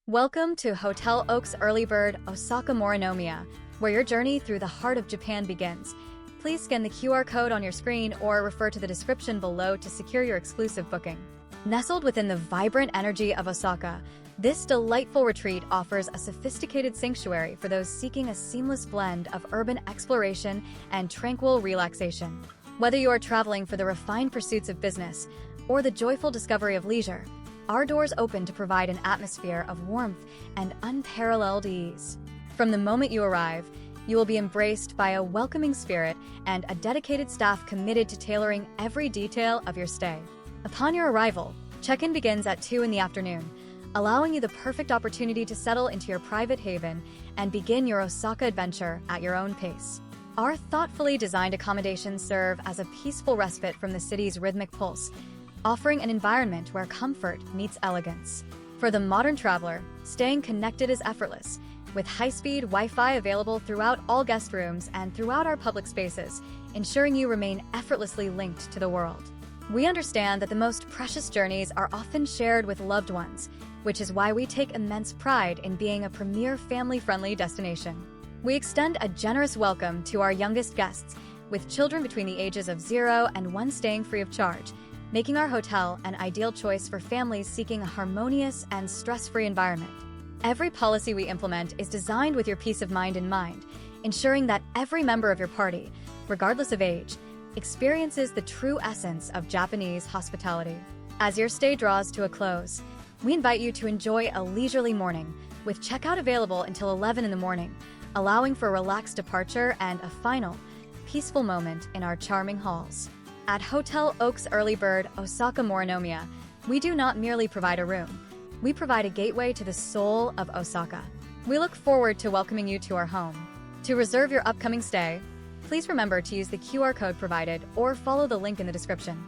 Welcome to Hotel Oaks Early Bird, Osaka Morinomiya, where your journey through the heart of Japan begins. Please scan the QR code on your screen or refer to the description below to secure your exclusive booking. Nestled within the vibrant energy of Osaka, this delightful retreat offers a sophisticated sanctuary for those seeking a seamless blend of urban exploration and tranquil relaxation. Whether you are traveling for the refined pursuits of business or the joyful discovery of leisure, our doors open to provide an atmosphere of warmth and unparalleled ease. From the moment you arrive, you will be embraced by a welcoming spirit and a dedicated staff committed to tailoring every detail of your stay. Upon your arrival, check-in begins at 2 in the afternoon, allowing you the perfect opportunity to settle into your private haven and begin your Osaka adventure at your own pace. Our thoughtfully designed accommodations serve as a peaceful respite from the city's rhythmic pulse, offering an environment where comfort meets elegance. For the modern traveler, staying connected is effortless, with high-speed Wi-Fi available throughout all guest rooms and throughout our public spaces, ensuring you remain effortlessly linked to the world. We understand that the most precious journeys are often shared with loved ones, which is why we take immense pride in being a premier family-friendly destination. We extend a generous welcome to our youngest guests, with children between the ages of 0 and 1 staying free of charge, making our hotel an ideal choice for families seeking a harmonious and stress-free environment. Every policy we implement is designed with your peace of mind in mind, ensuring that every member of your party, regardless of age, experiences the true essence of Japanese hospitality. As your stay draws to a close, we invite you to enjoy a leisurely morning, with checkout available until 11 in the morning, allowing for a relaxed departure and a final, peaceful moment in our charming halls. At Hotel Oaks Early Bird, Osaka Morinomiya, we do not merely provide a room. We provide a gateway to the soul of Osaka. We look forward to welcoming you to our home. To reserve your upcoming stay, please remember to use the QR code provided or follow the link in the description.